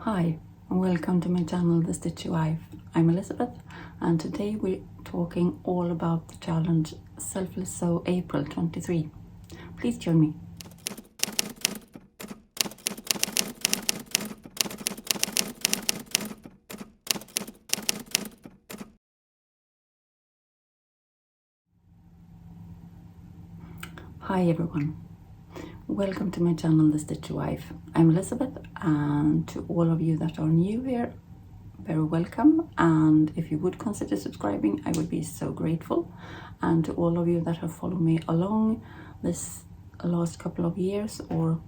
Hi, and welcome to my channel, The Stitchy Wife. I'm Elisabeth, and today we're talking all about the challenge Selfless Sew April 23. Please join me. Hi everyone. Welcome to my channel, The Stitchy Wife. I'm Elisabeth, and to all of you that are new here, very welcome, and if you would consider subscribing, I would be so grateful. And to all of you that have followed me along this last couple of years or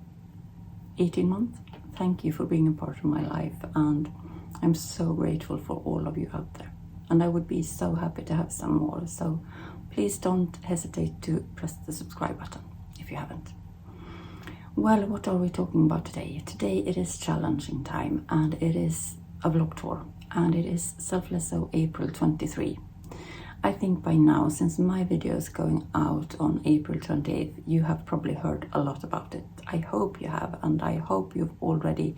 18 months, thank you for being a part of my life, and I'm so grateful for all of you out there, and I would be so happy to have some more, so please don't hesitate to press the subscribe button if you haven't. Well, what are we talking about today? Today it is challenging time, and it is a vlog tour, and it is Selfless Sew April 23. I think by now, since my video is going out on April 28th, you have probably heard a lot about it. I hope you have, and I hope you've already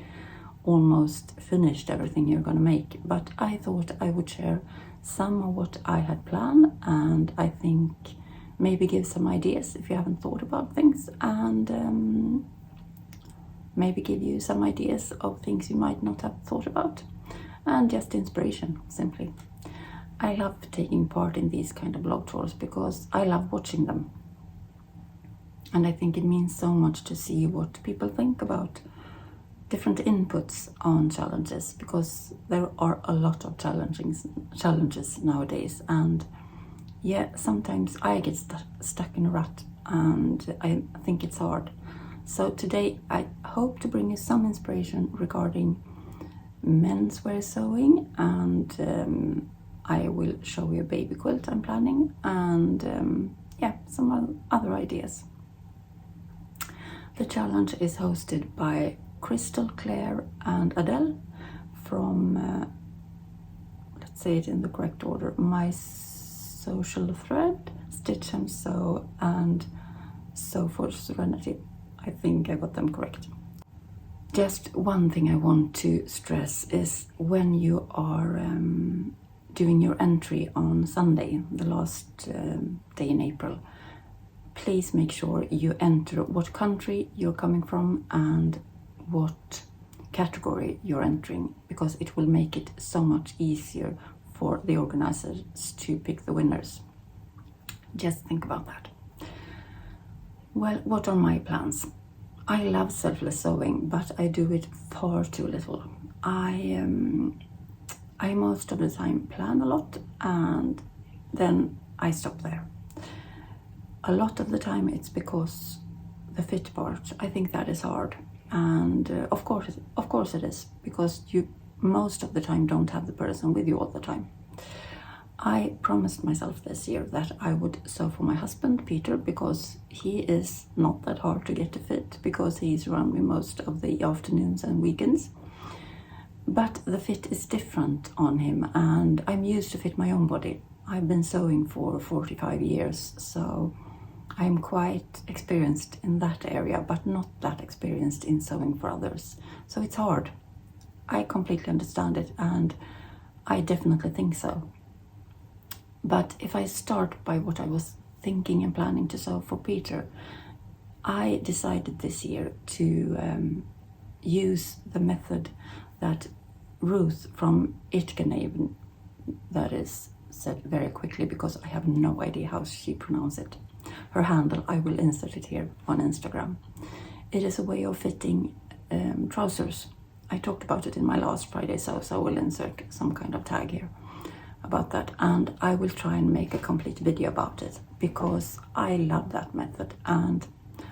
almost finished everything you're going to make. But I thought I would share some of what I had planned, and I think maybe give some ideas if you haven't thought about things, and maybe give you some ideas of things you might not have thought about, and just inspiration, simply. I love taking part in these kind of vlog tours because I love watching them, and I think it means so much to see what people think about different inputs on challenges, because there are a lot of challenges nowadays, and yeah, sometimes I get stuck in a rut, and I think it's hard. So today I hope to bring you some inspiration regarding menswear sewing, and I will show you a baby quilt I'm planning, and yeah, some other ideas. The challenge is hosted by Crystal, Claire and Adele from, let's say it in the correct order, My Social Thread, Stitch and Sew, and Sew for Serenity. I think I got them correct. Just one thing I want to stress is when you are doing your entry on Sunday, the last day in April, please make sure you enter what country you're coming from and what category you're entering, because it will make it so much easier for the organizers to pick the winners. Just think about that. Well, what are my plans? I love selfless sewing, but I do it far too little. I most of the time plan a lot, and then I stop there. A lot of the time it's because the fit part, I think that is hard, and of course it is, because you most of the time don't have the person with you all the time. I promised myself this year that I would sew for my husband, Peter, because he is not that hard to get to fit, because he's around me most of the afternoons and weekends. But the fit is different on him, and I'm used to fit my own body. I've been sewing for 45 years, so I'm quite experienced in that area, but not that experienced in sewing for others. So it's hard. I completely understand it, and I definitely think so. But if I start by what I was thinking and planning to sew for Peter, I decided this year to use the method that Ruth from Itkenaven, that is said very quickly because I have no idea how she pronounces it. Her handle, I will insert it here on Instagram. It is a way of fitting trousers. I talked about it in my last Friday sew, so I will insert some kind of tag here about that, and I will try and make a complete video about it because I love that method, and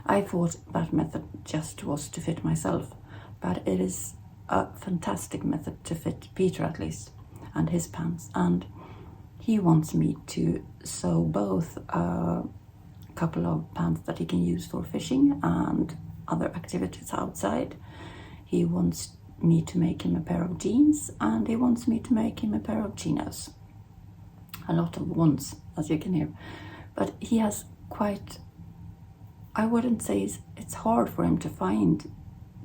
I thought that method just was to fit myself, but it is a fantastic method to fit Peter, at least, and his pants. And he wants me to sew both a couple of pants that he can use for fishing and other activities outside. He wants me to make him a pair of jeans, and he wants me to make him a pair of chinos. A lot of wants, as you can hear, but he has quite, I wouldn't say it's hard for him to find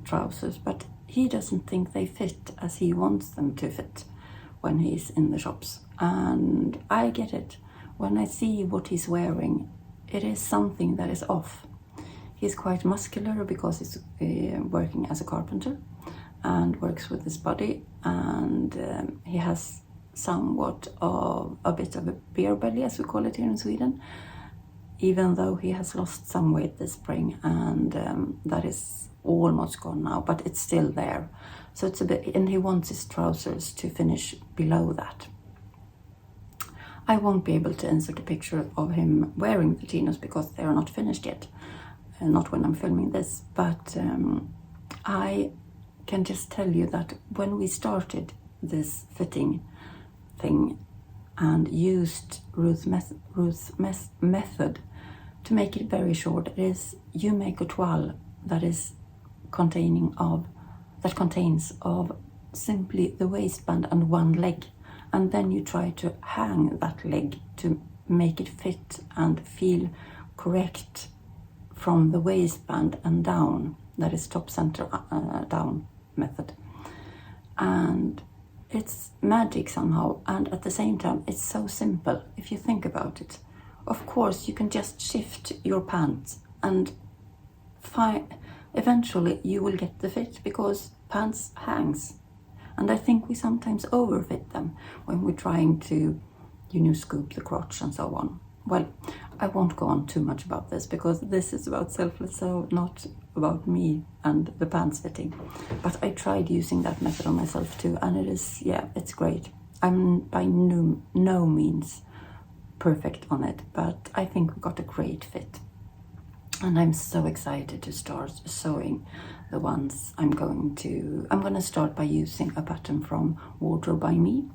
trousers, but he doesn't think they fit as he wants them to fit when he's in the shops. And I get it. When I see what he's wearing, it is something that is off. He's quite muscular because he's working as a carpenter and works with his body, and he has somewhat of a bit of a beer belly, as we call it here in Sweden, even though he has lost some weight this spring, and that is almost gone now, but it's still there. So it's a bit, and he wants his trousers to finish below that. I won't be able to insert a picture of him wearing the chinos because they are not finished yet, not when I'm filming this, but I can just tell you that when we started this fitting thing and used Ruth's method to make it very short, is you make a toile that is contains of simply the waistband and one leg, and then you try to hang that leg to make it fit and feel correct from the waistband and down. That is top center down method, and it's magic somehow, and at the same time it's so simple if you think about it. Of course you can just shift your pants and eventually you will get the fit, because pants hangs, and I think we sometimes overfit them when we're trying to, scoop the crotch and so on. Well, I won't go on too much about this because this is about selfless, so not about me and the pants fitting. But I tried using that method on myself too, and it is, it's great. I'm by no means perfect on it, but I think we got a great fit. And I'm so excited to start sewing the ones I'm going to start by using a pattern from Wardrobe by Me.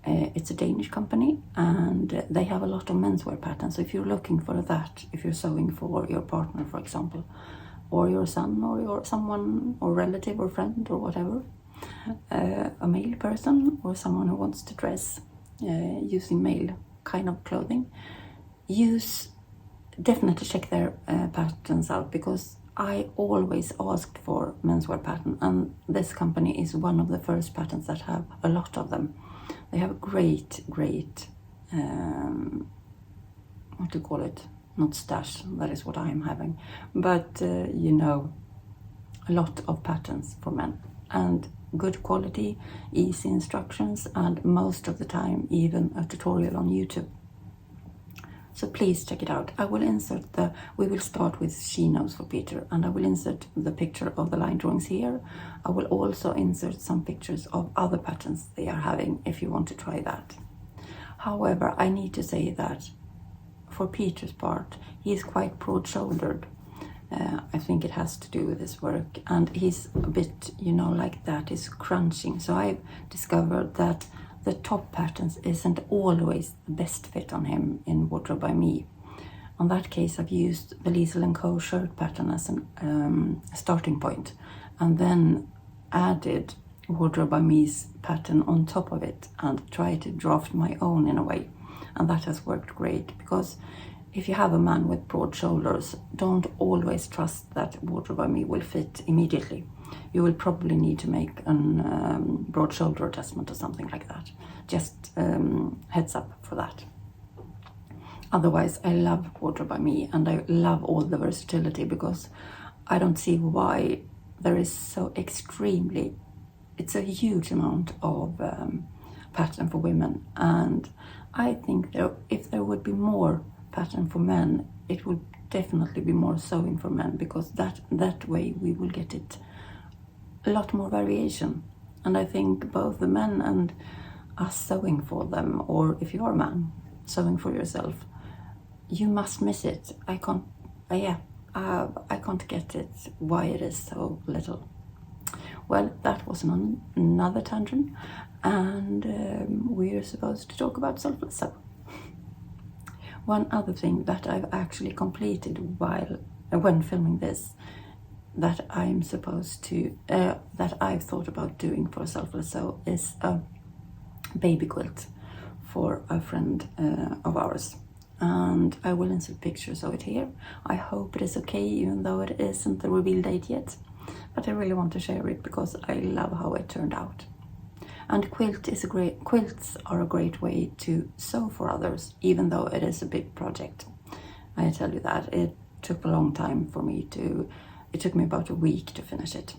It's a Danish company, and they have a lot of menswear patterns. So if you're looking for that, if you're sewing for your partner, for example, or your son, or your someone, or relative, or friend, or whatever, a male person, or someone who wants to dress using male kind of clothing, definitely check their patterns out, because I always asked for menswear pattern, and this company is one of the first patterns that have a lot of them. They have a great, what do you call it? Not stash, that is what I'm having. But, a lot of patterns for men. And good quality, easy instructions, and most of the time even a tutorial on YouTube. So please check it out. I will we will start with chinos for Peter, and I will insert the picture of the line drawings here. I will also insert some pictures of other patterns they are having if you want to try that. However, I need to say that for Peter's part, he is quite broad-shouldered. I think it has to do with his work, and he's a bit, like that, is crunching. So I've discovered that the top patterns isn't always the best fit on him in Wardrobe by Me. On that case, I've used the Liesel & Co shirt pattern as a starting point, and then added Wardrobe by Me's pattern on top of it and tried to draft my own in a way. And that has worked great, because if you have a man with broad shoulders, don't always trust that Wardrobe by Me will fit immediately. You will probably need to make a broad shoulder adjustment or something like that. Just heads up for that. Otherwise, I love Wardrobe by Me, and I love all the versatility, because I don't see why there is so it's a huge amount of pattern for women. And I think if there would be more pattern for men, it would definitely be more sewing for men, because that way we will get it a lot more variation. And I think both the men and us sewing for them, or if you're a man sewing for yourself, you must miss it. I can't get it why it is so little. Well, that was another tangent, and we're supposed to talk about selfless sew. One other thing that I've actually completed when filming this, that I've thought about doing for selfless sew, is a baby quilt for a friend of ours, and I will insert pictures of it here. I hope it is okay, even though it isn't the reveal date yet, but I really want to share it because I love how it turned out. And quilts are a great way to sew for others, even though it is a big project. I tell you that it took a long time for me it took me about a week to finish it,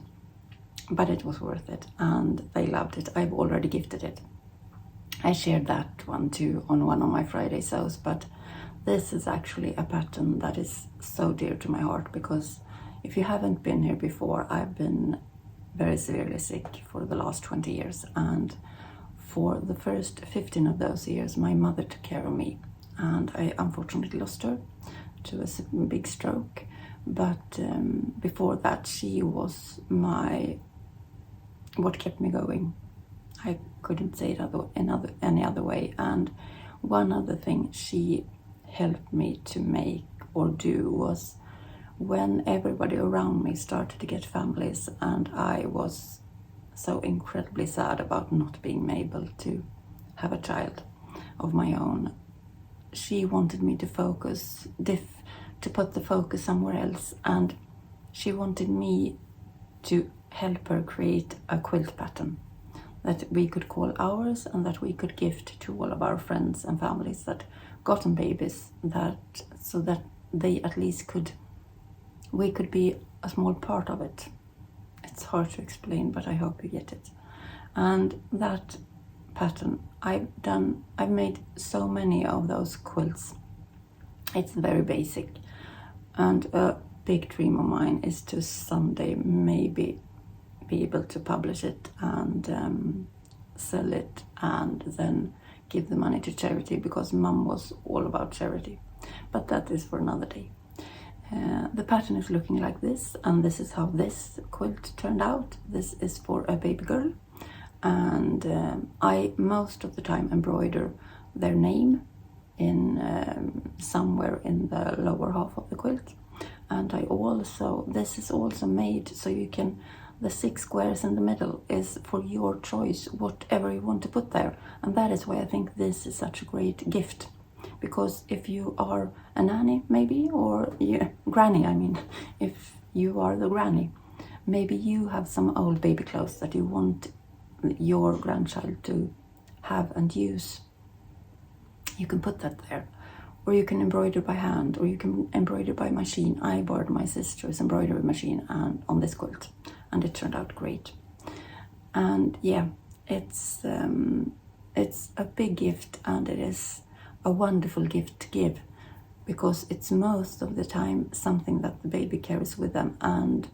but it was worth it, and they loved it. I've already gifted it. I shared that one too on one of my Friday sews, but this is actually a pattern that is so dear to my heart, because if you haven't been here before, I've been very severely sick for the last 20 years, and for the first 15 of those years my mother took care of me, and I unfortunately lost her to a big stroke. But before that, she was what kept me going. I couldn't say it any other way. And one other thing she helped me to make or do was, when everybody around me started to get families and I was so incredibly sad about not being able to have a child of my own, she wanted me to put the focus somewhere else, and she wanted me to help her create a quilt pattern that we could call ours and that we could gift to all of our friends and families that gotten babies, so that they at least we could be a small part of it. It's hard to explain, but I hope you get it. And that pattern I've made so many of those quilts. It's very basic, and a big dream of mine is to someday maybe be able to publish it and sell it and then give the money to charity, because Mum was all about charity. But that is for another day. The pattern is looking like this, and this is how this quilt turned out. This is for a baby girl, and I most of the time embroider their name in somewhere in the lower half of the quilt. And this is also made so you can, the 6 squares in the middle is for your choice, whatever you want to put there. And that is why I think this is such a great gift, because if you are a nanny maybe, or granny, I mean, if you are the granny, maybe you have some old baby clothes that you want your grandchild to have and use. You can put that there, or you can embroider by hand, or you can embroider by machine. I borrowed my sister's embroidery machine on this quilt, and it turned out great. And yeah, it's a big gift, and it is a wonderful gift to give, because it's most of the time something that the baby carries with them, and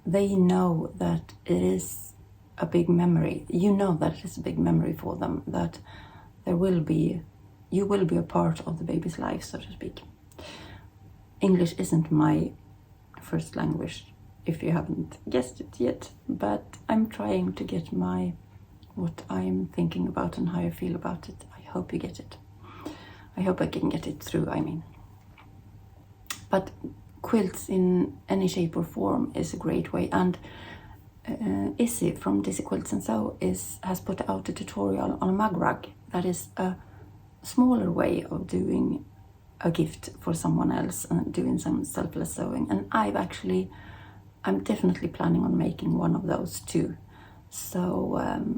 they know that it is a big memory. You know that it is a big memory for them, that you will be a part of the baby's life, so to speak. English isn't my first language, if you haven't guessed it yet, but I'm trying to get what I'm thinking about and how I feel about it. I hope you get it. I hope I can get it through, I mean. But quilts in any shape or form is a great way, and Izzy from Dizzy Quilts and Sew has put out a tutorial on a mugrug that is a smaller way of doing a gift for someone else and doing some selfless sewing. And I'm definitely planning on making one of those too. So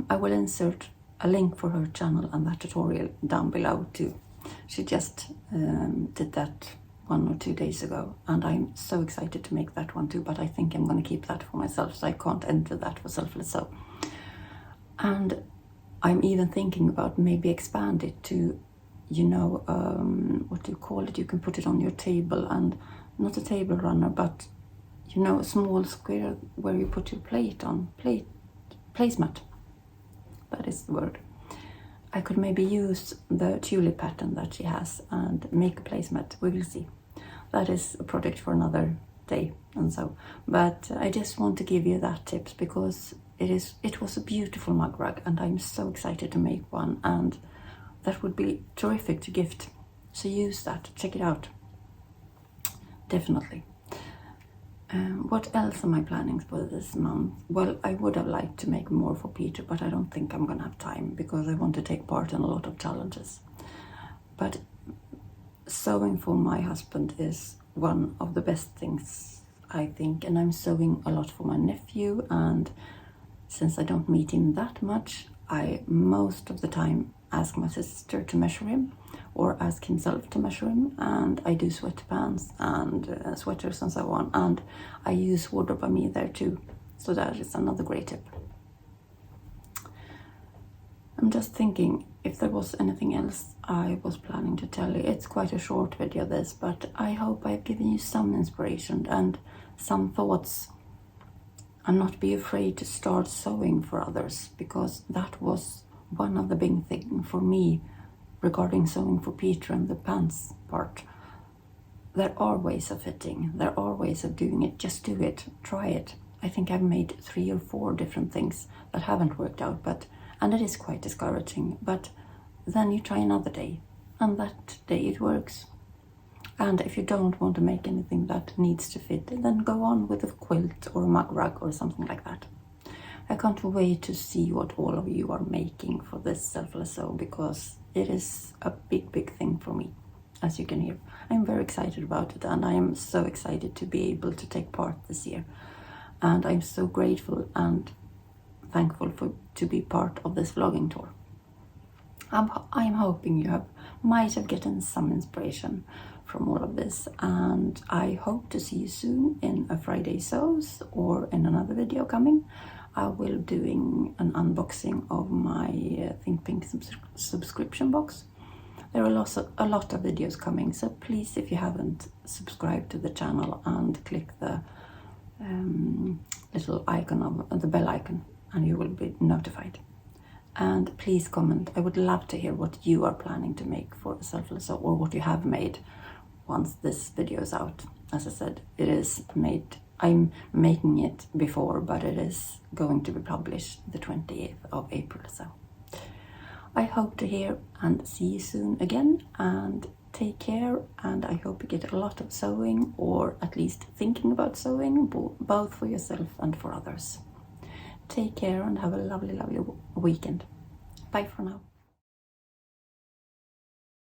I will insert a link for her channel and that tutorial down below too. She just did that 1 or 2 days ago, and I'm so excited to make that one too, but I think I'm going to keep that for myself, so I can't enter that for selfless sew. And I'm even thinking about maybe expand it to, what do you call it? You can put it on your table, and not a table runner, but a small square where you put your plate on, placemat. That is the word. I could maybe use the tulip pattern that she has and make a placemat. We will see. That is a project for another day and so. But I just want to give you that tips, because it was a beautiful mug rug, and I'm so excited to make one, and that would be terrific to gift. So use that, check it out. Definitely. What else am I planning for this month? Well, I would have liked to make more for Peter, but I don't think I'm gonna have time, because I want to take part in a lot of challenges. But sewing for my husband is one of the best things I think, and I'm sewing a lot for my nephew, and since I don't meet him that much, I most of the time ask my sister to measure him or ask himself to measure him, and I do sweatpants and sweaters and so on, and I use Wardrobe by Me there too, so that is another great tip. I'm just thinking if there was anything else I was planning to tell you. It's quite a short video this, but I hope I've given you some inspiration and some thoughts, and not be afraid to start sewing for others, because that was one of the big things for me regarding sewing for Peter and the pants part. There are ways of fitting, there are ways of doing it. Just do it, try it. I think I've made 3 or 4 different things that haven't worked out, and it is quite discouraging, but then you try another day, and that day it works. And if you don't want to make anything that needs to fit, then go on with a quilt or a mugrug or something like that. I can't wait to see what all of you are making for this selfless sew, because it is a big thing for me, as you can hear. I'm very excited about it, and I am so excited to be able to take part this year. And I'm so grateful and thankful to be part of this vlogging tour. I'm hoping you might have gotten some inspiration from all of this, and I hope to see you soon in a Friday Sews or in another video coming. I will be doing an unboxing of my Think Pink subscription box. There are a lot of videos coming, so please, if you haven't, subscribe to the channel and click the little icon of the bell icon, and you will be notified. And please comment. I would love to hear what you are planning to make for selfless sew, or what you have made once this video is out. As I said, it is made. I'm making it before, but it is going to be published the 28th of April. So I hope to hear and see you soon again, and take care. And I hope you get a lot of sewing, or at least thinking about sewing, both for yourself and for others. Take care and have a lovely weekend. Bye for now.